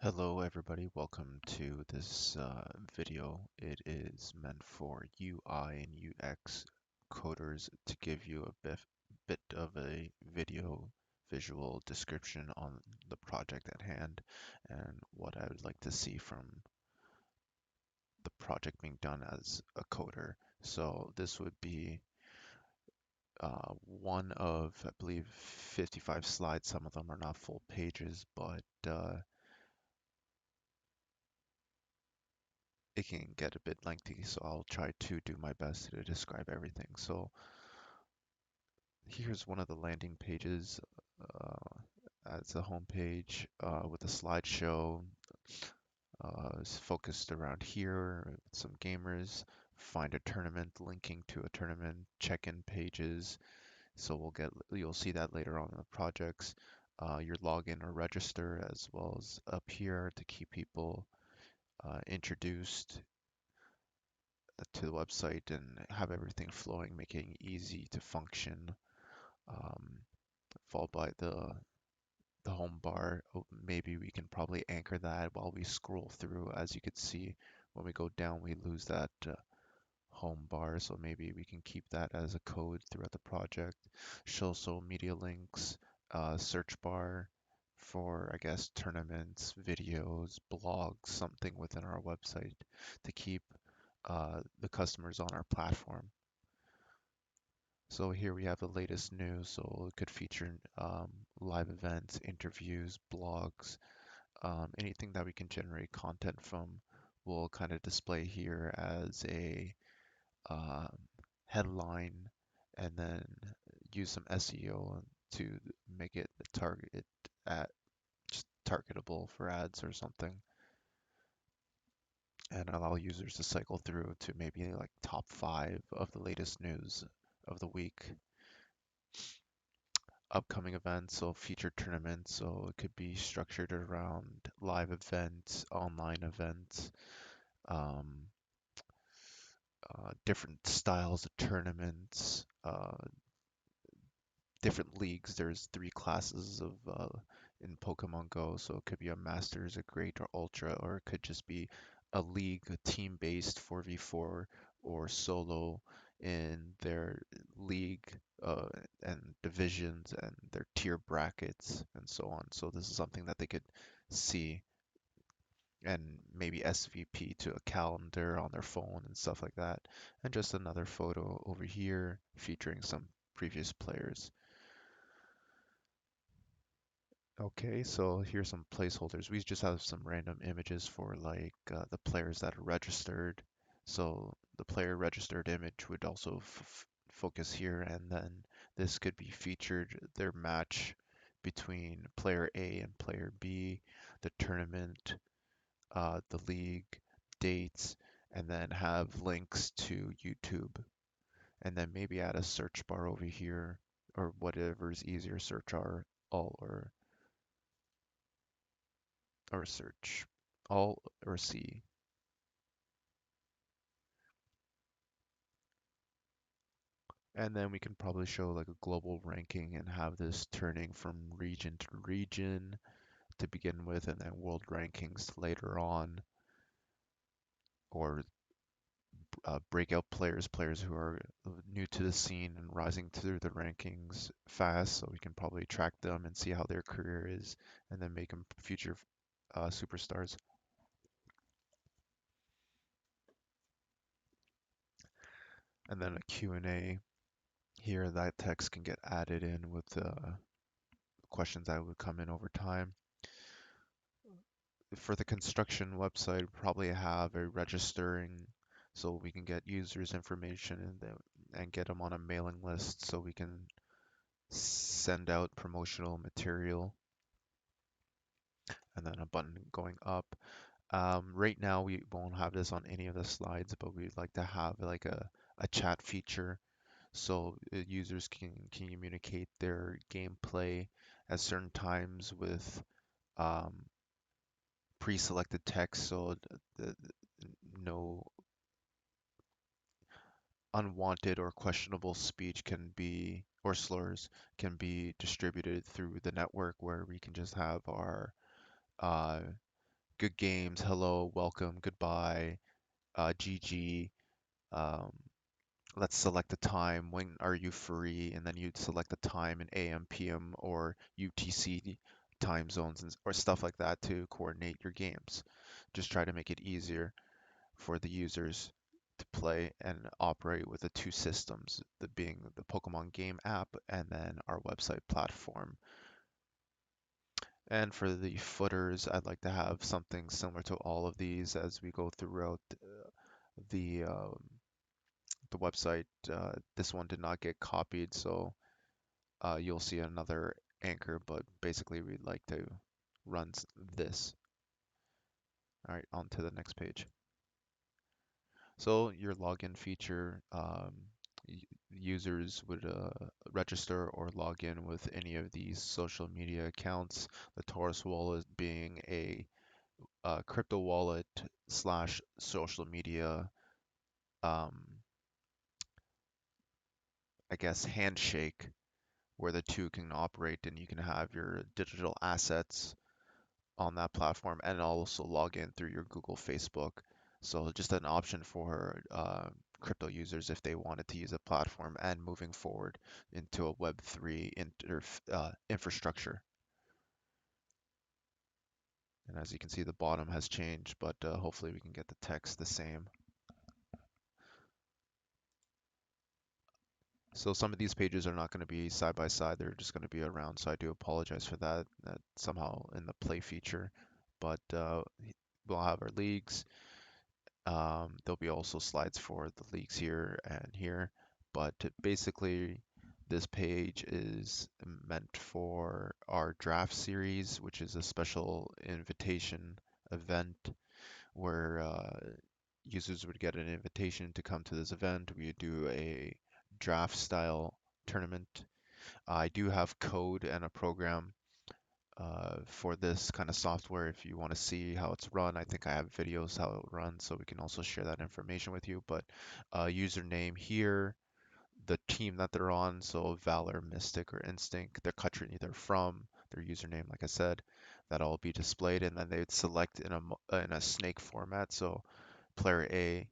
Hello everybody, welcome to this video. It is meant for UI and UX coders to give you bit of a visual description on the project at hand and what I would like to see from the project being done as a coder. So this would be one of, I believe, 55 slides. Some of them are not full pages, but it can get a bit lengthy, so I'll try to do my best to describe everything. So here's one of the landing pages as a home page with a slideshow. It's focused around here, some gamers, find a tournament, linking to a tournament, check-in pages. So you'll see that later on in the projects. Your login or register, as well as up here to keep people introduced to the website and have everything flowing, making it easy to function. Um, Followed by the home bar. Oh, maybe we can probably anchor that while we scroll through. As you can see, when we go down, we lose that home bar. So maybe we can keep that as a code throughout the project. Show social media links, search bar for, I guess, tournaments, videos, blogs, something within our website to keep the customers on our platform. So here we have the latest news. So it could feature live events, interviews, blogs, anything that we can generate content from will kind of display here as a um, headline and then use some SEO to make it target at just targetable for ads or something and allow users to cycle through to maybe like top five of the latest news of the week. Upcoming events, so featured tournaments, so it could be structured around live events, online events, um, different styles of tournaments, different leagues. There's three classes of in Pokemon Go, so it could be a Masters, a Great, or Ultra, or it could just be a league, a team-based 4v4 or solo in their league and divisions and their tier brackets and so on. So this is something that they could see and maybe SVP to a calendar on their phone and stuff like that. And just another photo over here featuring some previous players. Okay, so here's some placeholders. We just have some random images for like the players that are registered. So the player registered image would also focus here, and then this could be featured their match between player A and player B, the tournament, the league, dates, and then have links to YouTube, and then maybe add a search bar over here or whatever is easier, search R, all or search all or C. And then we can probably show like a global ranking and have this turning from region to region to begin with, and then world rankings later on, or breakout players, players who are new to the scene and rising through the rankings fast, so we can probably track them and see how their career is, and then make them future superstars. And then a Q&A here, that text can get added in with questions that would come in over time. For the construction website, probably have a registering so we can get users information and get them on a mailing list so we can send out promotional material, and then a button going up. Right now we won't have this on any of the slides, but we'd like to have like a chat feature so users can communicate their gameplay at certain times with um, pre-selected text, so no unwanted or questionable speech can be, or slurs can be distributed through the network, where we can just have our uh, good games, hello, welcome, goodbye, GG. Um, let's select the time. When are you free? And then you'd select the time in AM, PM, or UTC time zones or stuff like that to coordinate your games. Just try to make it easier for the users to play and operate with the two systems, the being the Pokemon game app and then our website platform. And for the footers, I'd like to have something similar to all of these as we go throughout the the website. This one did not get copied, so you'll see another anchor, but basically we'd like to run this. All right, on to the next page. So your login feature, users would register or log in with any of these social media accounts. The Taurus wallet being a crypto wallet slash social media, um, I guess, handshake where the two can operate and you can have your digital assets on that platform and also log in through your Google, Facebook. So just an option for crypto users if they wanted to use a platform and moving forward into a Web3 infrastructure. And as you can see, the bottom has changed, but hopefully we can get the text the same. So some of these pages are not going to be side by side, they're just going to be around. So I do apologize for that, somehow in the play feature. But we'll have our leagues. There'll be also slides for the leagues here and here. But basically, this page is meant for our draft series, which is a special invitation event where users would get an invitation to come to this event. We do a draft style tournament. I do have code and a program for this kind of software if you want to see how it's run. I think I have videos how it runs, so we can also share that information with you. But username here, the team that they're on, so Valor, Mystic, or Instinct, their country they're from, their username, like I said, that'll all be displayed, and then they would select in a snake format. So player A,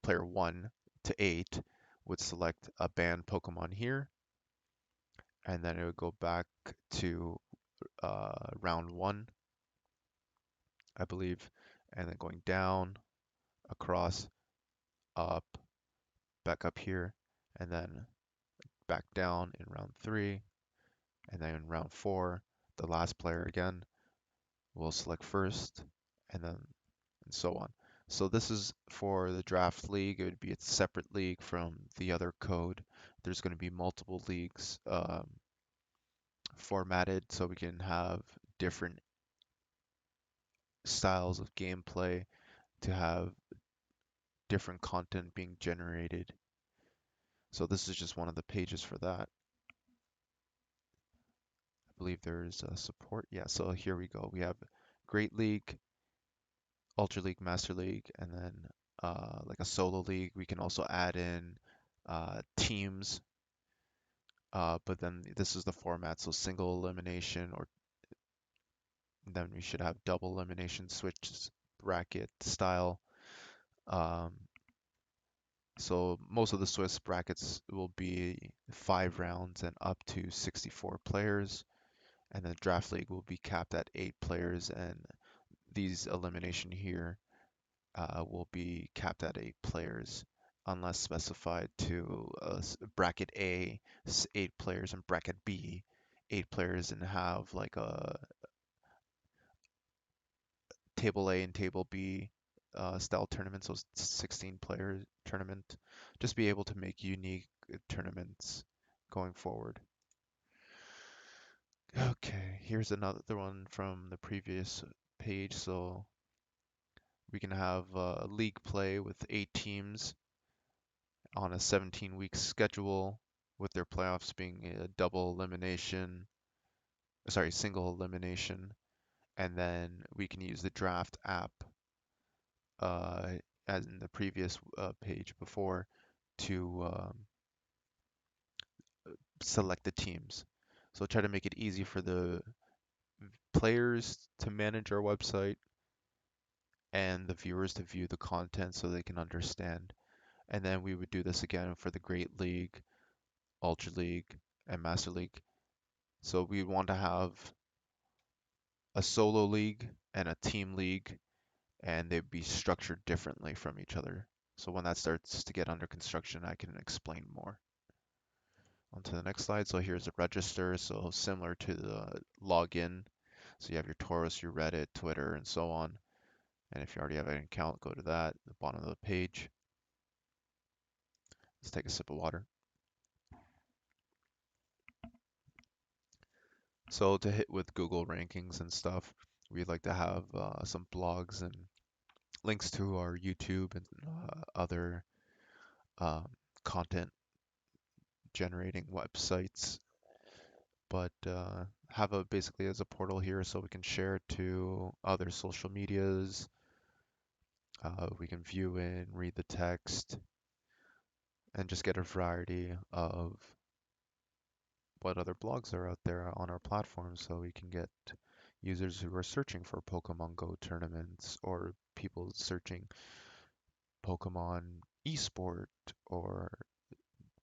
player 1 to 8 would select a banned Pokemon here, and then it would go back to round 1, I believe, and then going down, across, up, back up here, and then back down in round 3, and then in round 4, the last player again will select first, and then and so on. So this is for the draft league. It would be a separate league from the other code. There's going to be multiple leagues formatted so we can have different styles of gameplay to have different content being generated. So this is just one of the pages for that. I believe there's support. Yeah, so here we go. We have Great League, Ultra League, Master League, and then like a solo league. We can also add in teams, but then this is the format. So single elimination, or then we should have double elimination, switch bracket style. Um, so most of the Swiss brackets will be 5 rounds and up to 64 players. And the draft league will be capped at 8 players, and these elimination here will be capped at 8 players unless specified to bracket A, 8 players, and bracket B, 8 players, and have like a table A and table B style tournament, so 16 player tournament. Just be able to make unique tournaments going forward. Okay, here's another one from the previous page. So we can have league play with 8 teams on a 17-week schedule, with their playoffs being a double elimination, sorry, single elimination, and then we can use the draft app uh, as in the previous page before to select the teams. So try to make it easy for the players to manage our website and the viewers to view the content so they can understand. And then we would do this again for the Great League, Ultra League, and Master League. So we want to have a solo league and a team league, and they'd be structured differently from each other. So when that starts to get under construction, I can explain more. On to the next slide. So here's a register. So similar to the login. So you have your Taurus, your Reddit, Twitter, and so on. And if you already have an account, go to that, the bottom of the page. Let's take a sip of water. So to hit with Google rankings and stuff, we'd like to have some blogs and links to our YouTube and other um, content generating websites, but have a basically as a portal here so we can share it to other social medias. We can view and read the text and just get a variety of what other blogs are out there on our platform so we can get users who are searching for Pokemon Go tournaments or people searching Pokemon esport or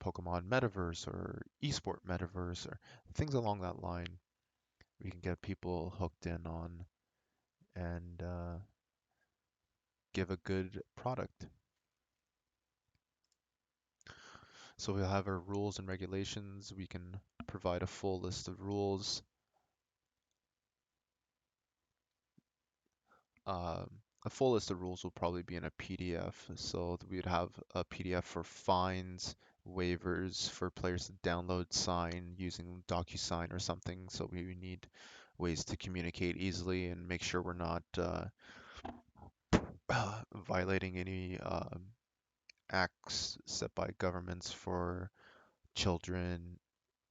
Pokemon Metaverse or Esport Metaverse or things along that line. We can get people hooked in on and give a good product. So we'll have our rules and regulations. We can provide a full list of rules. Um, a full list of rules will probably be in a PDF. So we'd have a PDF for fines, waivers for players to download, sign using DocuSign or something. So we need ways to communicate easily and make sure we're not violating any acts set by governments for children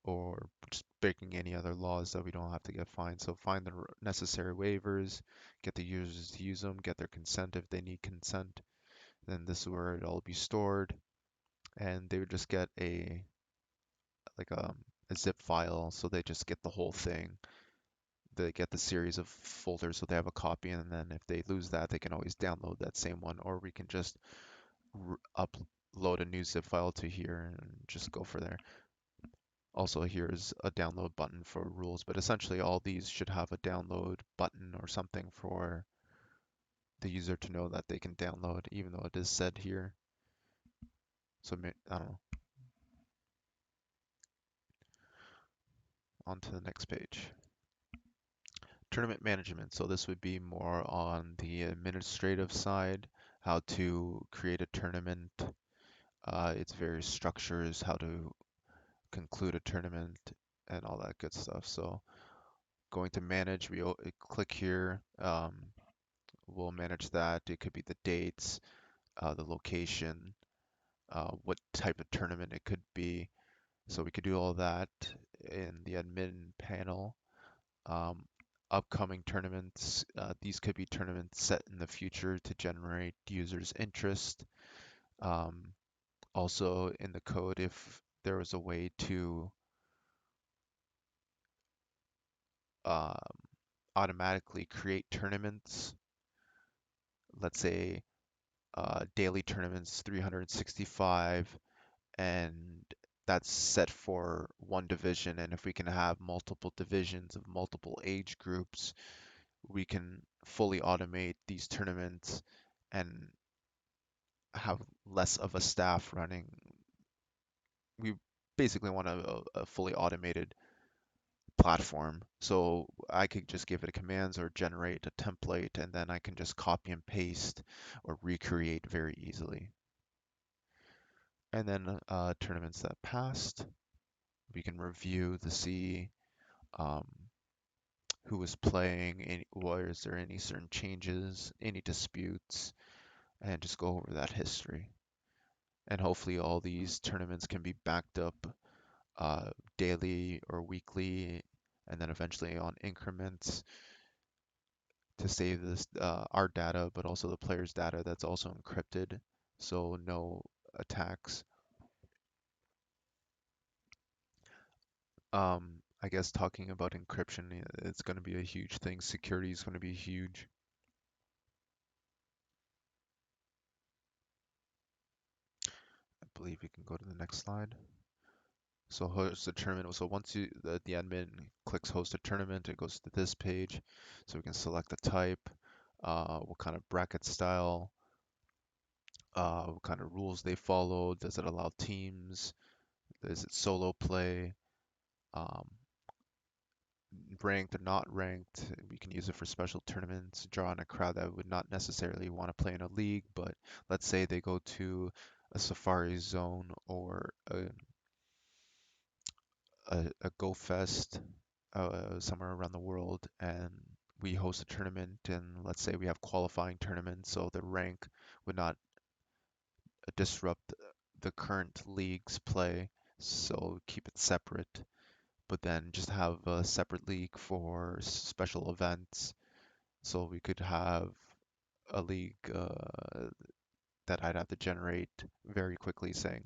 or just breaking any other laws that we don't have to get fined. So find the necessary waivers, get the users to use them, get their consent if they need consent. Then this is where it'll be stored, and they would just get like a zip file, so they just get the whole thing. They get the series of folders, so they have a copy, and then if they lose that, they can always download that same one, or we can just upload a new zip file to here and just go for there. Also, here's a download button for rules, but essentially all these should have a download button or something for the user to know that they can download, even though it is said here. So I don't know. On to the next page. Tournament management. So this would be more on the administrative side, how to create a tournament, its various structures, how to conclude a tournament, and all that good stuff. So going to manage, we click here. We'll manage that. It could be the dates, the location, what type of tournament it could be. So we could do all that in the admin panel. Um, Upcoming tournaments, these could be tournaments set in the future to generate users' interest. Um, Also in the code, if there was a way to um, automatically create tournaments, let's say daily tournaments 365, and that's set for one division. And if we can have multiple divisions of multiple age groups, we can fully automate these tournaments and have less of a staff running. We basically want a fully automated platform. So I could just give it commands or generate a template, and then I can just copy and paste or recreate very easily. And then tournaments that passed, we can review to see um, who was playing, was there any certain changes, any disputes, and just go over that history. And hopefully all these tournaments can be backed up daily or weekly, and then eventually on increments to save this our data, but also the player's data that's also encrypted, so no attacks. I guess talking about encryption, it's going to be a huge thing. Security is going to be huge. I believe you can go to the next slide. So host a tournament. So once the admin clicks host a tournament, it goes to this page. So we can select the type, what kind of bracket style, what kind of rules they follow. Does it allow teams? Is it solo play? Um, Ranked or not ranked? We can use it for special tournaments. Draw on a crowd that would not necessarily want to play in a league, but let's say they go to a Safari Zone or a Go Fest somewhere around the world, and we host a tournament, and let's say we have qualifying tournaments, so the rank would not disrupt the current league's play, so keep it separate, but then just have a separate league for special events. So we could have a league that I'd have to generate very quickly saying,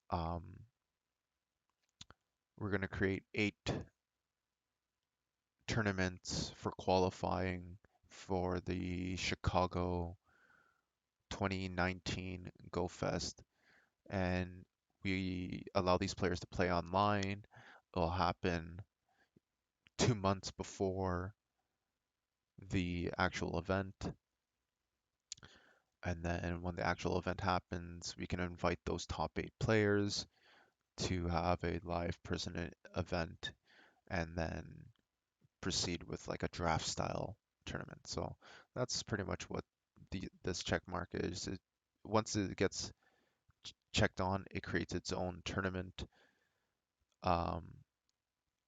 um, we're going to create 8 tournaments for qualifying for the Chicago 2019 Go Fest, and we allow these players to play online. It'll happen 2 months before the actual event, and then when the actual event happens, we can invite those top 8 players to have a live person event, and then proceed with like a draft style tournament. So that's pretty much what this check mark is. Once it gets checked on, it creates its own tournament um,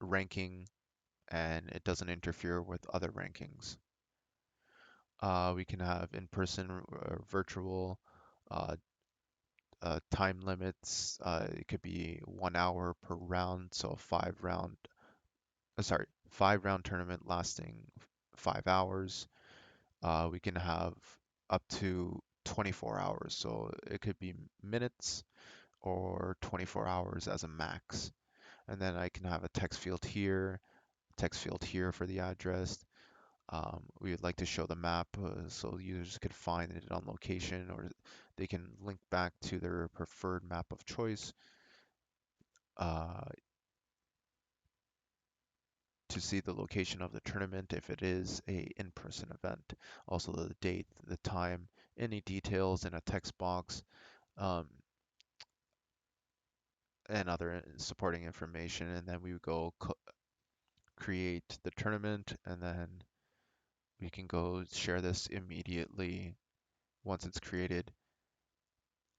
ranking, and it doesn't interfere with other rankings. We can have in-person or virtual uh, time limits. It could be 1 hour per round, so 5 round tournament lasting 5 hours. We can have up to 24 hours, so it could be minutes or 24 hours as a max. And then I can have a text field here for the address. We would like to show the map so users could find it on location, or they can link back to their preferred map of choice uh, to see the location of the tournament if it is a in-person event. Also the date, the time, any details in a text box, um, and other supporting information. And then we would go create the tournament, and then we can go share this immediately once it's created.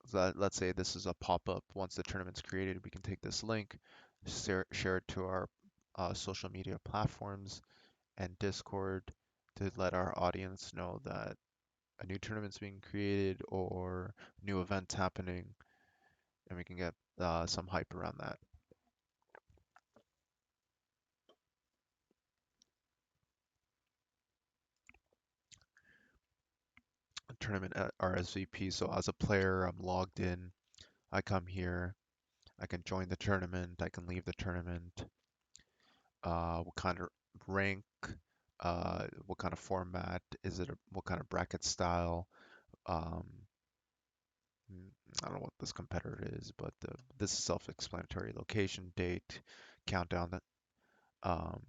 So let's say this is a pop-up. Once the tournament's created, we can take this link, share it to our social media platforms and Discord to let our audience know that a new tournament's being created or new events happening, and we can get some hype around that. Tournament at RSVP. So as a player, I'm logged in. I come here. I can join the tournament. I can leave the tournament. What kind of rank? What kind of format? What kind of bracket style? Um, I don't know what this competitor is, but this is self-explanatory. Location, date, countdown. Um,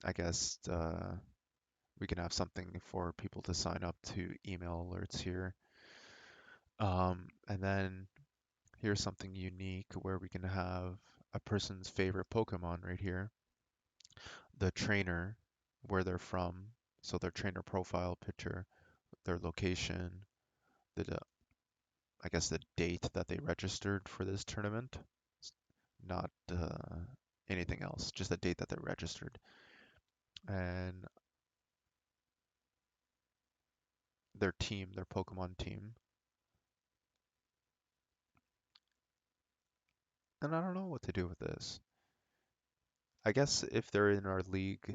I guess we can have something for people to sign up to email alerts here. And then here's something unique where we can have a person's favorite Pokemon right here, the trainer, where they're from, so their trainer profile picture, their location, the I guess the date that they registered for this tournament, not anything else, just the date that they're registered, and their team, their Pokemon team. And I don't know what to do with this. I guess if they're in our league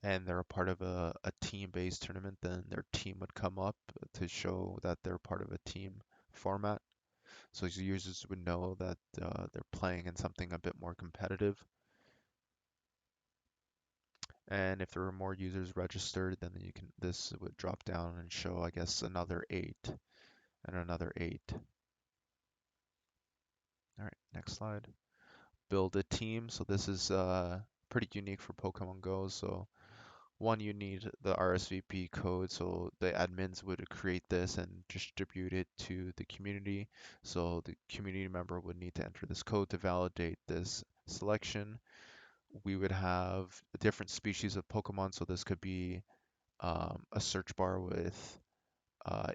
and they're a part of a team-based tournament, then their team would come up to show that they're part of a team format. So users would know that they're playing in something a bit more competitive. And if there were more users registered, then this would drop down and show, I guess, another 8 and another 8. All right, next slide. Build a team. So this is pretty unique for Pokemon Go. So one, you need the RSVP code. So the admins would create this and distribute it to the community. So the community member would need to enter this code to validate this selection. We would have different species of Pokemon. So this could be a search bar with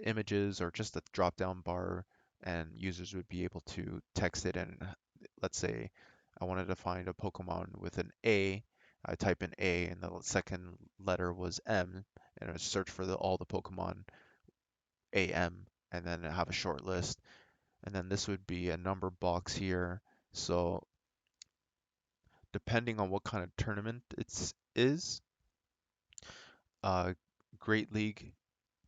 images or just a drop down bar, and users would be able to text it. And let's say I wanted to find a Pokemon with an A. I type in A and the second letter was M, and I would search for all the Pokemon AM, and then have a short list. And then this would be a number box here. So depending on what kind of tournament it is, uh, Great League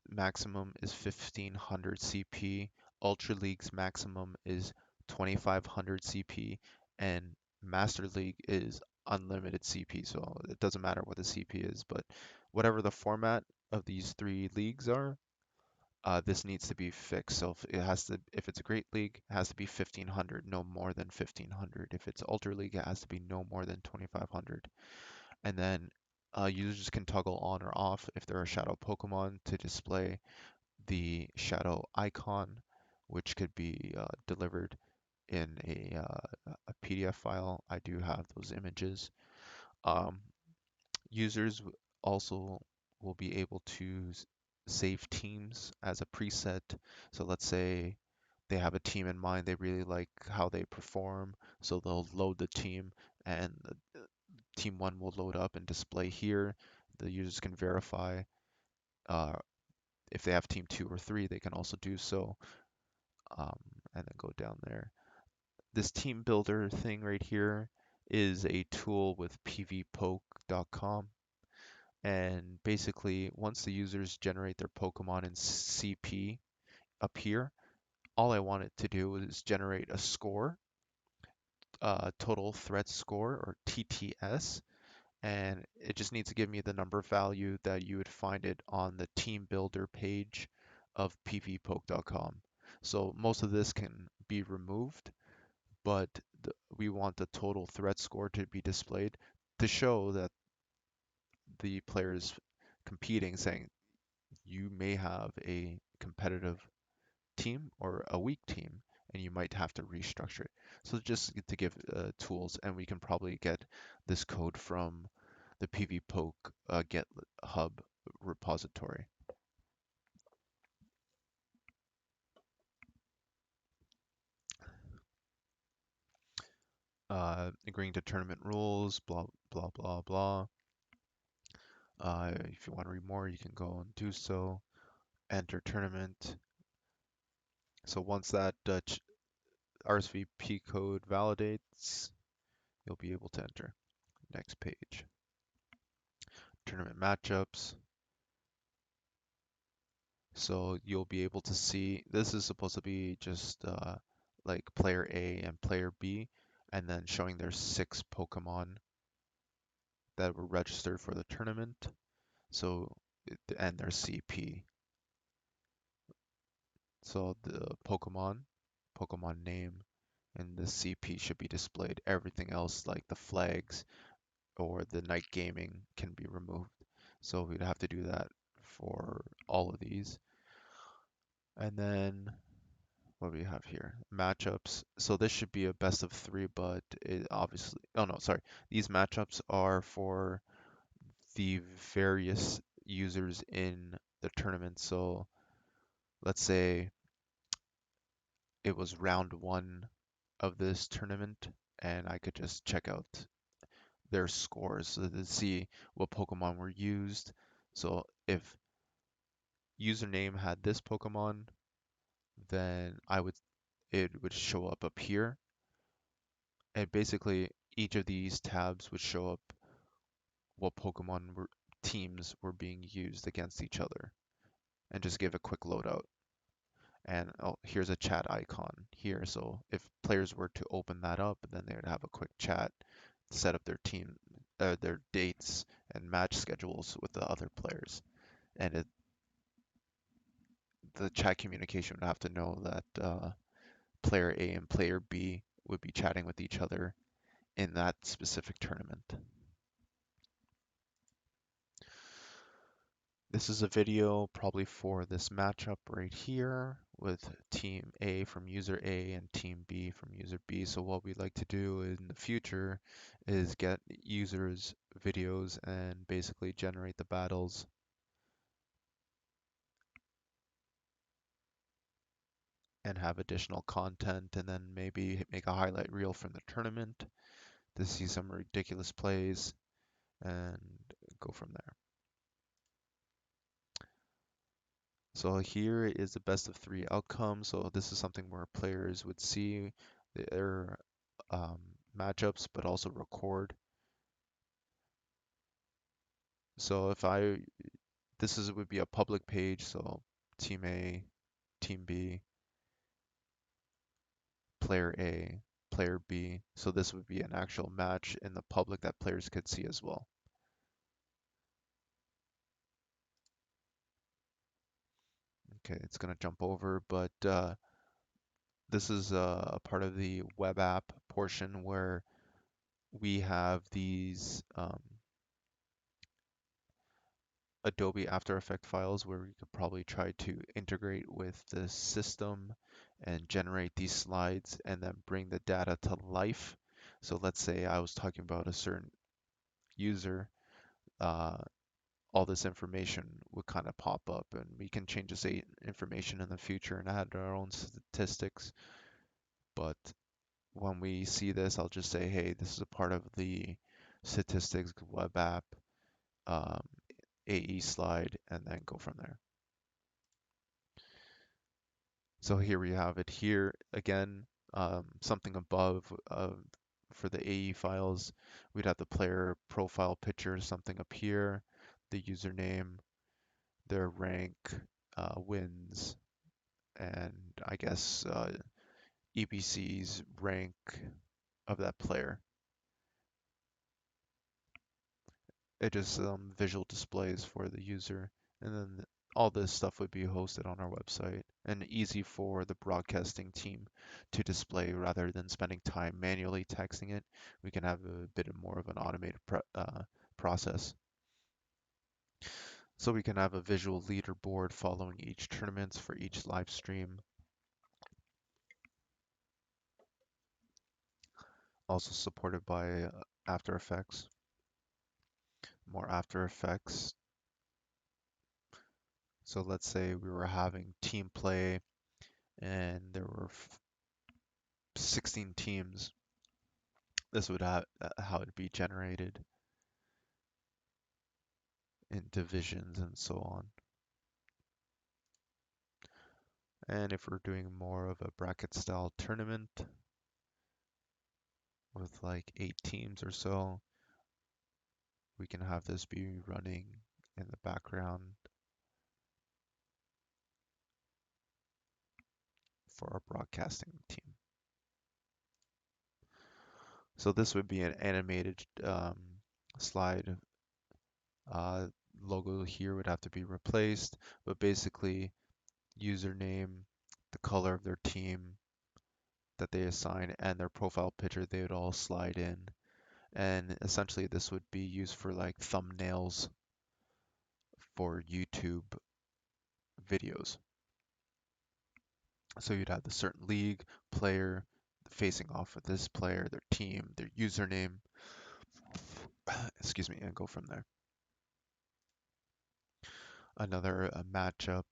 maximum is 1500 CP. Ultra League's maximum is 2500 CP, and Master League is unlimited CP. So it doesn't matter what the CP is, but whatever the format of these three leagues are, this needs to be fixed. So if it's a Great League, it has to be 1500, no more than 1500. If it's Ultra League, it has to be no more than 2500. And then users can toggle on or off if there are shadow Pokemon to display the shadow icon, which could be delivered in a PDF file. I do have those images. Um, Users also will be able to save teams as a preset. So let's say they have a team in mind, they really like how they perform, so they'll load the team, and team one will load up and display here. The users can verify uh, if they have team 2 or 3, they can also do so, um, and then go down there. This team builder thing right here is a tool with pvpoke.com. And basically, once the users generate their Pokemon in CP up here, all I want it to do is generate a score, total threat score, or TTS, and it just needs to give me the number value that you would find it on the team builder page of pvpoke.com. So most of this can be removed, but we want the total threat score to be displayed to show that the players competing, saying you may have a competitive team or a weak team, and you might have to restructure it. So just to give tools, and we can probably get this code from the PvPoke GitHub repository. Agreeing to tournament rules, blah, blah, blah, blah. If you want to read more, you can go and do so. Enter tournament. So once that RSVP code validates, you'll be able to enter. Next page. Tournament matchups. So you'll be able to see, this is supposed to be just like player A and player B, and then showing their 6 Pokemon that were registered for the tournament. So, and their CP. So the Pokemon name, and the CP should be displayed. Everything else, like the flags or the night gaming, can be removed. So we'd have to do that for all of these. And then what do we have here? Matchups. So this should be a best of 3, but it obviously, oh no, sorry. These matchups are for the various users in the tournament. So let's say it was round 1 of this tournament, and I could just check out their scores to see what Pokemon were used. So if username had this Pokemon, then it would show up here, and basically each of these tabs would show up what teams were being used against each other, and just give a quick loadout. And oh, here's a chat icon here. So if players were to open that up, then they would have a quick chat, set up their team, their dates, and match schedules with the other players. And the chat communication would have to know that player A and player B would be chatting with each other in that specific tournament. This is a video probably for this matchup right here with team A from user A and team B from user B. So what we'd like to do in the future is get users' videos and basically generate the battles and have additional content, and then maybe make a highlight reel from the tournament to see some ridiculous plays and go from there. So here is the best of 3 outcome. So this is something where players would see their um, matchups, but also record. So this would be a public page. So team A, team B, player A, player B. So this would be an actual match in the public that players could see as well. Okay, it's gonna jump over, but this is a part of the web app portion where we have these Adobe After Effects files where we could probably try to integrate with the system and generate these slides and then bring the data to life. So let's say I was talking about a certain user, uh, all this information would kind of pop up, and we can change this information in the future and add our own statistics. But when we see this, I'll just say, hey, this is a part of the statistics web app um, AE slide, and then go from there. So here we have it here again, something above for the AE files. We'd have the player profile picture, something up here, the username, their rank, wins, and I guess EPC's rank of that player. It just visual displays for the user, and then all this stuff would be hosted on our website and easy for the broadcasting team to display rather than spending time manually texting it. We can have a bit more of an automated process. So we can have a visual leaderboard following each tournament for each live stream. Also supported by After Effects. More After Effects. So let's say we were having team play and there were 16 teams. This would have how it'd be generated in divisions and so on. And if we're doing more of a bracket style tournament with like 8 teams or so, we can have this be running in the background for our broadcasting team. So this would be an animated slide. Uh, Logo here would have to be replaced, but basically username, the color of their team that they assign, and their profile picture, they would all slide in. And essentially this would be used for like thumbnails for YouTube videos. So you'd have the certain league player facing off with this player, their team, their username, excuse me, and go from there. Another matchup,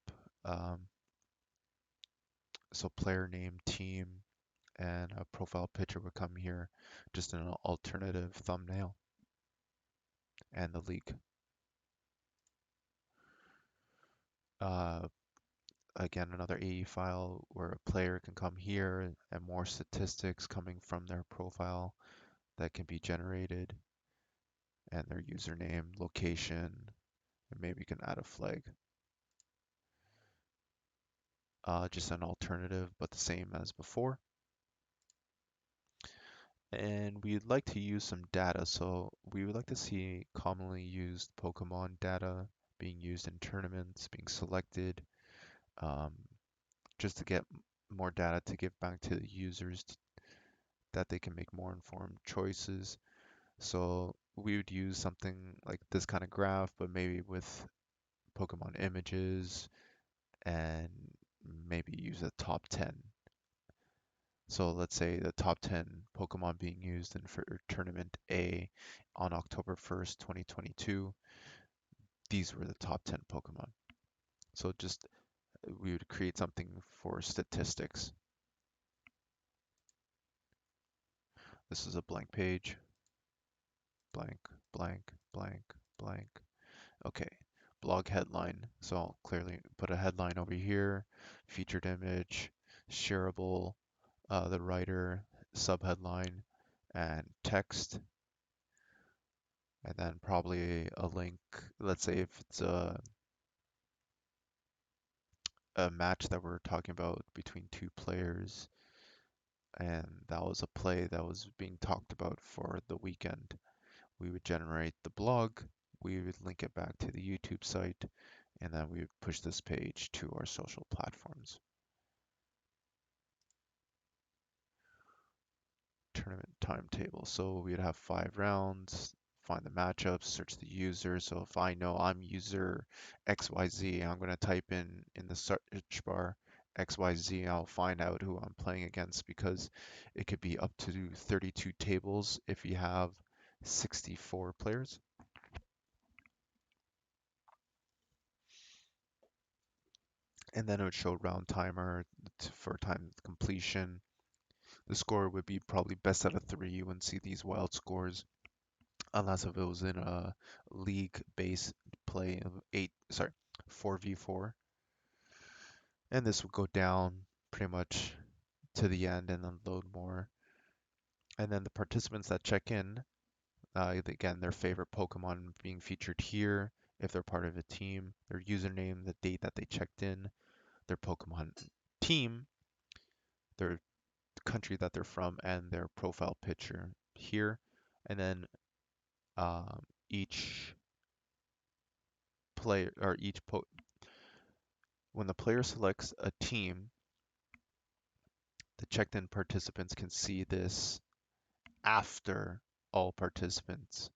um, so player name, team, and a profile picture would come here, just an alternative thumbnail, and the league. Uh, Again, another AE file where a player can come here and more statistics coming from their profile that can be generated, and their username, location, and maybe you can add a flag. Just an alternative, but the same as before. And we'd like to use some data. So we would like to see commonly used Pokemon data being used in tournaments, being selected, um, just to get more data to give back to the users that they can make more informed choices. So we would use something like this kind of graph, but maybe with Pokemon images and maybe use a top 10. So let's say the top 10 Pokemon being used in for Tournament A on October 1st, 2022. These were the top 10 Pokemon. So just we would create something for statistics. This is a blank page. Blank, blank, blank, blank. Okay, blog headline. So I'll clearly put a headline over here, featured image, shareable, the writer, subheadline, and text, and then probably a link. Let's say if it's a match that we're talking about between two players, and that was a play that was being talked about for the weekend, we would generate the blog, we would link it back to the YouTube site, and then we would push this page to our social platforms. Tournament timetable. So we'd have 5 rounds, find the matchups, search the user. So if I know I'm user XYZ, I'm going to type in the search bar XYZ. I'll find out who I'm playing against because it could be up to 32 tables if you have 64 players. And then it would show round timer for time completion. The score would be probably best out of 3. You wouldn't see these wild scores unless if it was in a league-based play of 4v4. And this would go down pretty much to the end and then load more. And then the participants that check in, again, their favorite Pokemon being featured here, if they're part of a team, their username, the date that they checked in, their Pokemon team, their country that they're from, and their profile picture here. And then each player or when the player selects a team, the checked-in participants can see this after all participants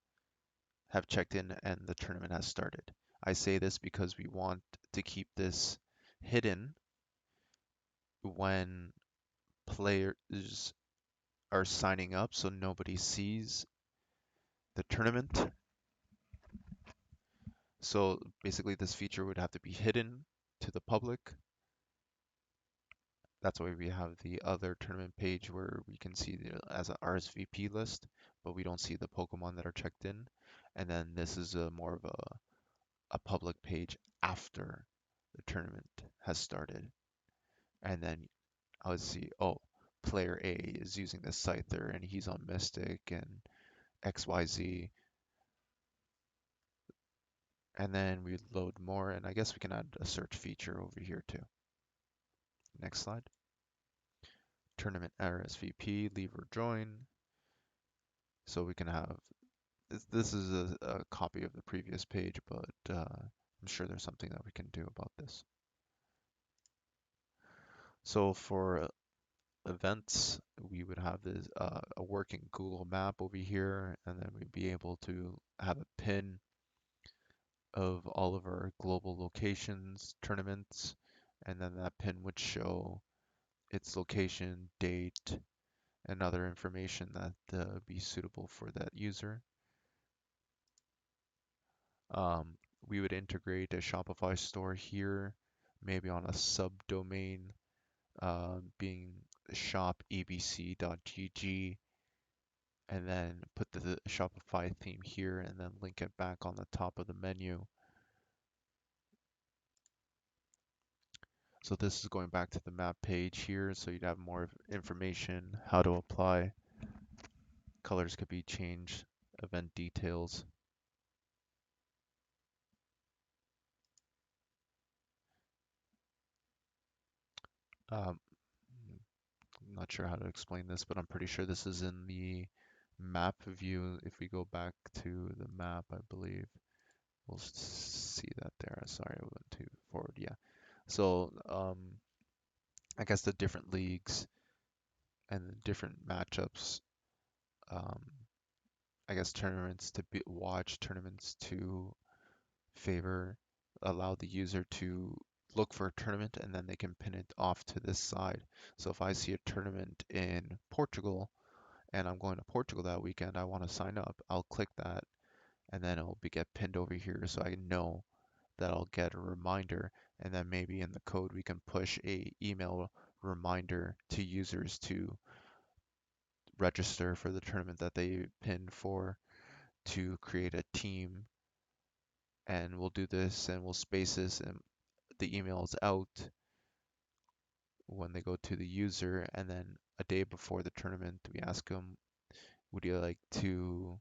have checked in and the tournament has started. I say this because we want to keep this hidden when players are signing up so nobody sees the tournament. So basically this feature would have to be hidden to the public. That's why we have the other tournament page where we can see as an RSVP list, but we don't see the Pokemon that are checked in. And then this is more of a public page after the tournament has started. And then I would see, oh, player A is using the Scyther and he's on Mystic and XYZ. And then we load more, and I guess we can add a search feature over here too. Next slide. Tournament RSVP, leave or join. So we can have this is a copy of the previous page, but I'm sure there's something that we can do about this. So for events, we would have this a working Google map over here, and then we'd be able to have a pin of all of our global locations, tournaments, and then that pin would show its location, date, and other information that be suitable for that user. Um, we would integrate a Shopify store here, maybe on a subdomain, being shopabc.gg, and then put the Shopify theme here and then link it back on the top of the menu. So this is going back to the map page here, so you'd have more information, how to apply. Colors could be changed, event details. Um, not sure how to explain this, but I'm pretty sure this is in the map view. If we go back to the map, I believe we'll see that there. Sorry, I went too forward. Yeah. So I guess the different leagues and the different matchups, um, I guess tournaments to be watch, tournaments to favor, allow the user to look for a tournament and then they can pin it off to this side. So if I see a tournament in Portugal and I'm going to Portugal that weekend, I want to sign up, I'll click that and then it'll be get pinned over here so I know that I'll get a reminder, and then maybe in the code we can push a email reminder to users to register for the tournament that they pinned for, to create a team, and we'll do this and we'll space this and the emails out when they go to the user, and then a day before the tournament we ask them, would you like to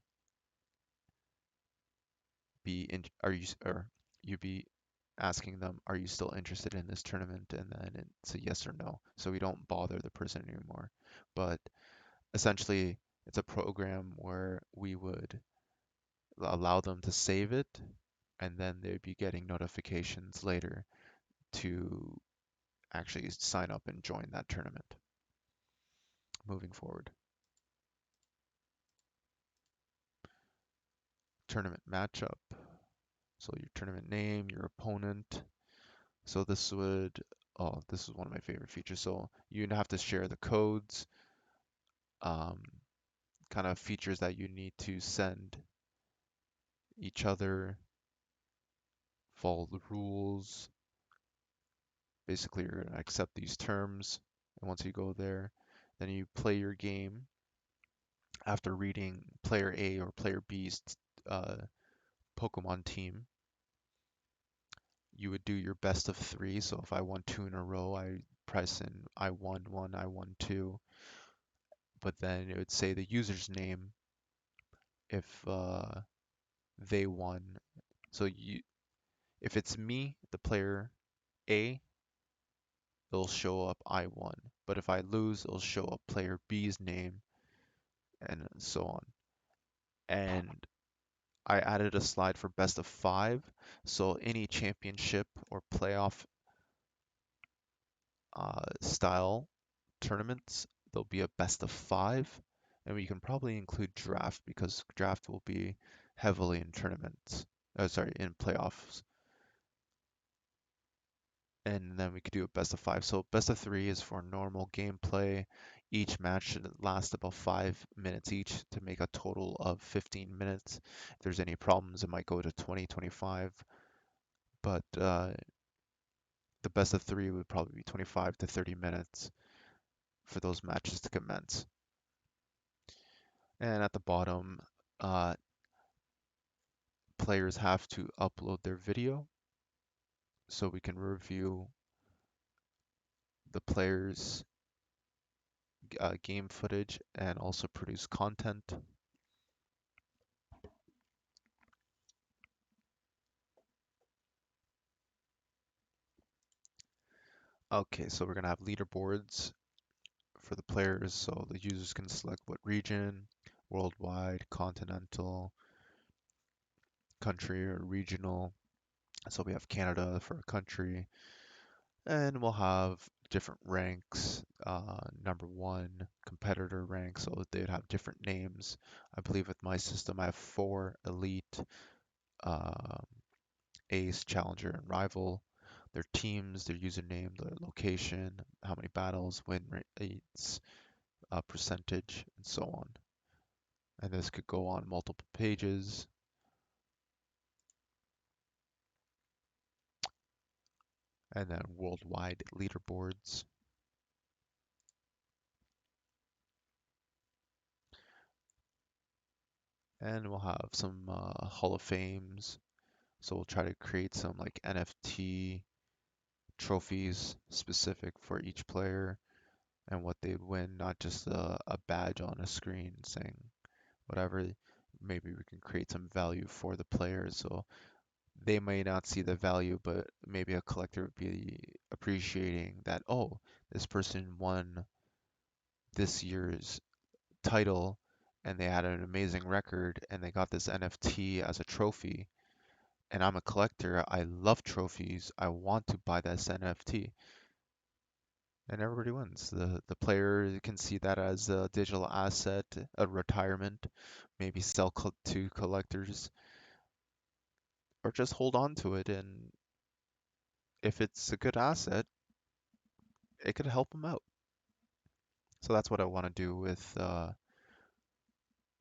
be in, are you or you be asking them, are you still interested in this tournament? And then it's a yes or no. So we don't bother the person anymore. But essentially, it's a program where we would allow them to save it, and then they'd be getting notifications later to actually sign up and join that tournament moving forward. Tournament matchup. So your tournament name, your opponent. So this would, oh, this is one of my favorite features. So you'd have to share the codes, um, kind of features that you need to send each other, follow the rules. Basically, you're going to accept these terms. And once you go there, then you play your game after reading player A or player B's uh, Pokemon team. You would do your best of three. So if I won two in a row, I press in I won one, I won two. But then it would say the user's name if they won. So if it's me, the player A, it'll show up I won. But if I lose, it'll show up player B's name and so on. And I added a slide for best of five. So any championship or playoff style tournaments, there'll be a best of five. And we can probably include draft because draft will be heavily in tournaments. Sorry, in playoffs. And then we could do a best of five. So best of three is for normal gameplay. Each match should last about 5 minutes each to make a total of 15 minutes. If there's any problems, it might go to 20, 25. But the best of three would probably be 25 to 30 minutes for those matches to commence. And at the bottom, uh, players have to upload their video so we can review the players' game footage and also produce content. Okay, so we're gonna have leaderboards for the players, so the users can select what region, worldwide, continental, country, or regional. So we have Canada for a country, and we'll have different ranks. Number one, competitor rank, so they'd have different names. I believe with my system, I have four elite, um, ace, challenger, and rival. Their teams, their username, their location, how many battles, win rates, percentage, and so on. And this could go on multiple pages. And then worldwide leaderboards. And we'll have some Hall of Fames. So we'll try to create some like NFT trophies specific for each player and what they'd win, not just a badge on a screen saying whatever. Maybe we can create some value for the players so they may not see the value, but maybe a collector would be appreciating that, oh, this person won this year's title and they had an amazing record and they got this NFT as a trophy. And I'm a collector. I love trophies. I want to buy this NFT. And everybody wins. The player can see that as a digital asset, a retirement, maybe sell to collectors, or just hold on to it. And if it's a good asset, it could help them out. So that's what I want to do with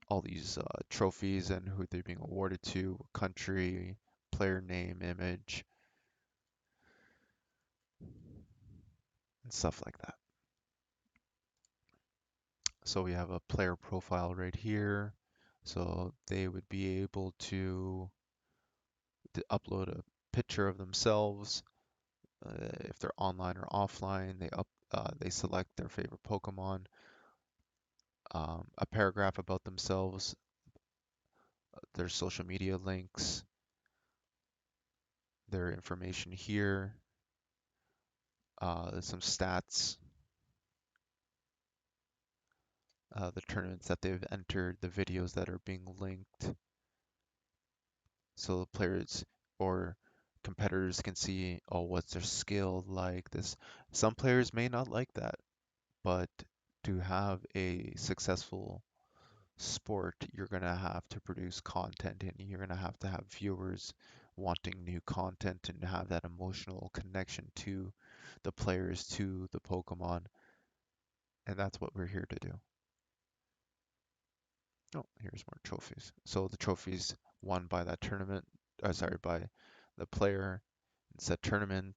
all these trophies and who they're being awarded to, country, player name, image, and stuff like that. So we have a player profile right here. So they would be able to upload a picture of themselves. If they're online or offline, they select their favorite Pokemon, a paragraph about themselves, their social media links, their information here, some stats, the tournaments that they've entered, the videos that are being linked, so the players or competitors can see, oh, what's their skill like this. Some players may not like that, but to have a successful sport, you're going to have to produce content and you're going to have viewers wanting new content and have that emotional connection to the players, to the Pokemon, and that's what we're here to do. Oh, here's more trophies. So the trophies won by that tournament, sorry, by the player in said tournament.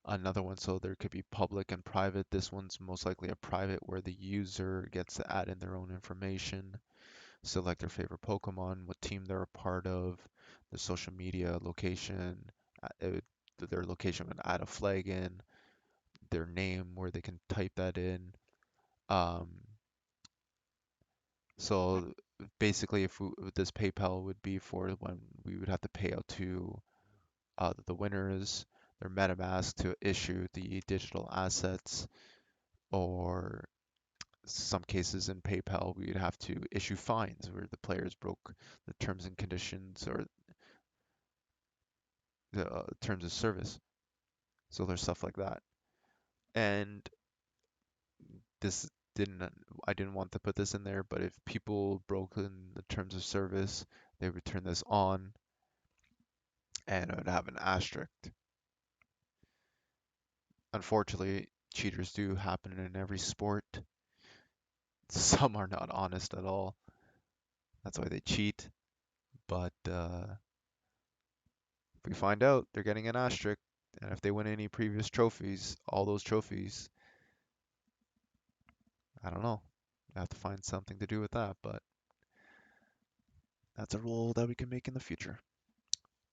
Another one, so there could be public and private. This one's most likely a private where the user gets to add in their own information, select their favorite Pokemon, what team they're a part of, the social media location, their location would add a flag in, their name where they can type that in. Um, so basically, this PayPal would be for when we would have to pay out to the winners, their MetaMask to issue the digital assets, or some cases in PayPal, we'd have to issue fines where the players broke the terms and conditions or the terms of service. So there's stuff like that. And this didn't, I didn't want to put this in there, but if people broke in the terms of service, they would turn this on and it would have an asterisk. Unfortunately, cheaters do happen in every sport. Some are not honest at all. That's why they cheat. But if we find out they're getting an asterisk, and if they win any previous trophies, all those trophies, I don't know. I have to find something to do with that, but that's a rule that we can make in the future.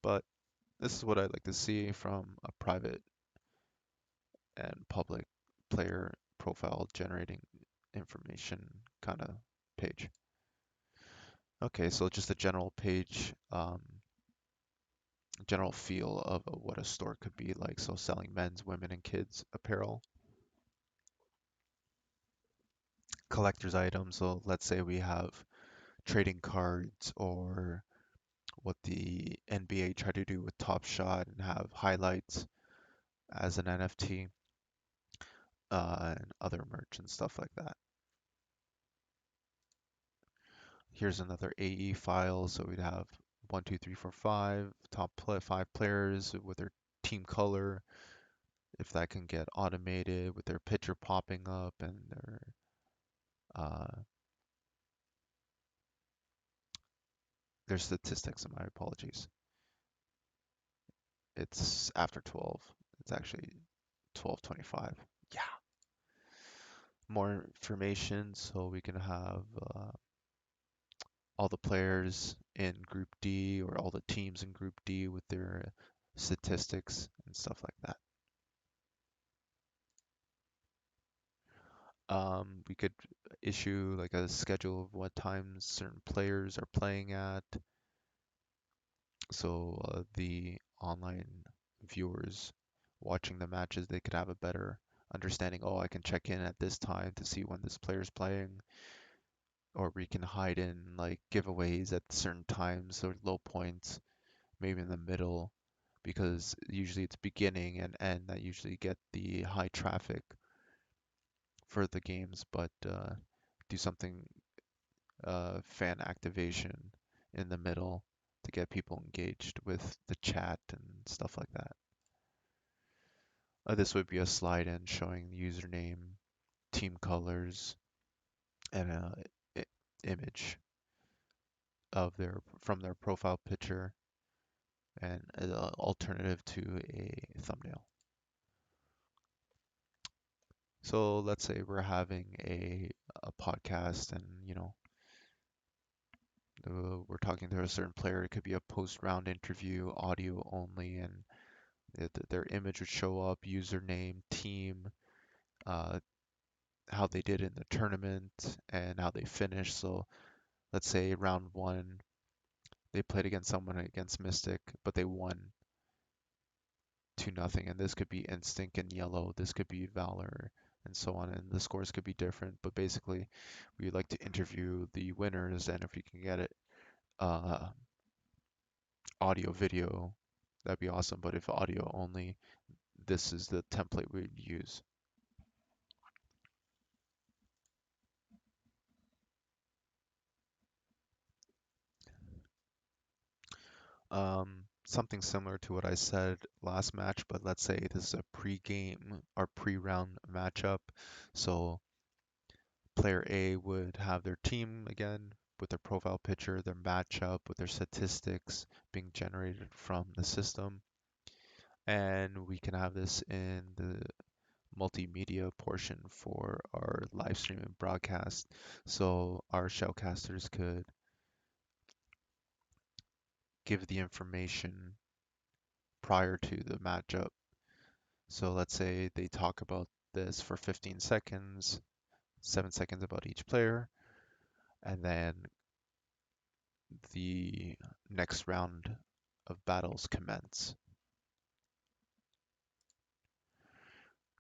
But this is what I'd like to see from a private and public player profile generating information kind of page. Okay, so just a general page, general feel of what a store could be like. So selling men's, women, and kids apparel, collector's items. So let's say we have trading cards or what the NBA tried to do with Top Shot and have highlights as an NFT, and other merch and stuff like that. Here's another AE file. So we'd have 1, 2, 3, 4, 5 five players with their team color. If that can get automated with their picture popping up and uh, their statistics. My apologies. It's after 12. It's actually 12:25. Yeah. More information so we can have all the players in Group D or all the teams in Group D with their statistics and stuff like that. We could issue like a schedule of what times certain players are playing at, so the online viewers watching the matches, they could have a better understanding. Oh, I can check in at this time to see when this player's playing, or we can hide in like giveaways at certain times or low points, maybe in the middle, because usually it's beginning and end that usually get the high traffic for the games, but do something fan activation in the middle to get people engaged with the chat and stuff like that. This would be a slide in showing the username, team colors, and a image of their from their profile picture, and an alternative to a thumbnail. So let's say we're having a podcast, and we're talking to a certain player. It could be a post-round interview, audio only, and their image would show up, username, team, uh, how they did in the tournament, and how they finished. So let's say round one, they played against someone against Mystic, but they won 2-0. And this could be Instinct and Yellow, this could be Valor, and so on. And the scores could be different, but basically, we like to interview the winners, and if we can get it uh, audio, video, that'd be awesome. But if audio only, this is the template we'd use. Something similar to what I said last match, but let's say this is a pre-game or pre-round matchup. So player A would have their team again with their profile picture, their matchup, with their statistics being generated from the system. And we can have this in the multimedia portion for our live stream and broadcast. So our shoutcasters could give the information prior to the matchup. So let's say they talk about this for 15 seconds, 7 seconds about each player, and then the next round of battles commence.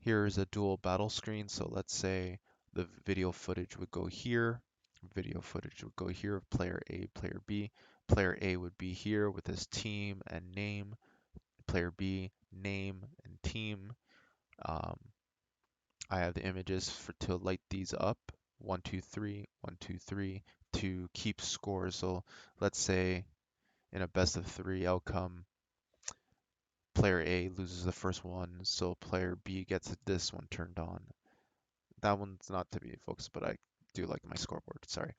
Here is a dual battle screen. So let's say the video footage would go here, video footage would go here of player A, player B. Player A would be here with his team and name, player B, name and team. Um, I have the images to light these up. 1, 2, 3, 1, 2, 3 to keep score. So let's say in a best of 3 outcome, player A loses the first one, so player B gets this one turned on. That one's not to be focused, but I do like my scoreboard. Sorry.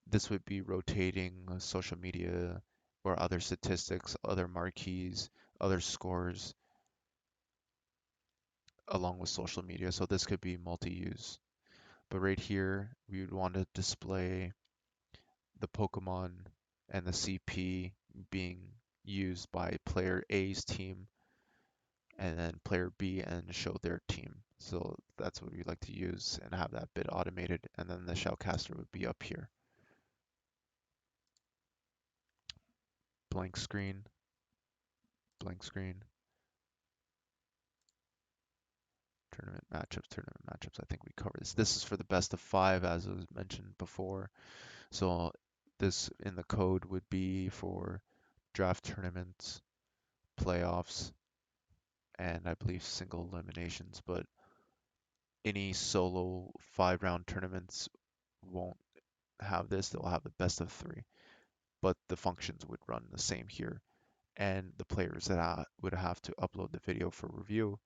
This would be rotating social media or other statistics, other marquees, other scores, along with social media. So this could be multi-use. But right here, we would want to display the Pokemon and the CP being used by player A's team, and then player B and show their team. So that's what we like to use and have that bit automated. And then the shoutcaster would be up here. Blank screen, blank screen. Tournament matchups. I think we covered this. This is for the best of 5, as was mentioned before. So this in the code would be for draft tournaments, playoffs, and I believe single eliminations. But any solo 5-round tournaments won't have this. They'll have the best of 3. But the functions would run the same here. And the players that would have to upload the video for review.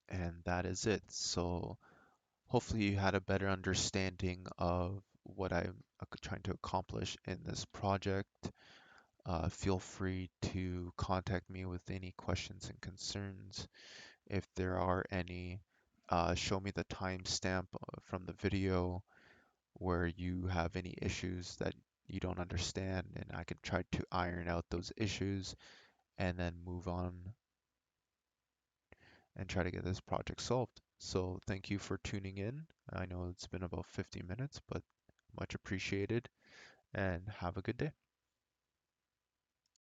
And that is it. So hopefully you had a better understanding of what I'm trying to accomplish in this project. Feel free to contact me with any questions and concerns. If there are any, show me the timestamp from the video where you have any issues that you don't understand, and I can try to iron out those issues and then move on and try to get this project solved. So thank you for tuning in. I know it's been about 50 minutes, but much appreciated, and have a good day.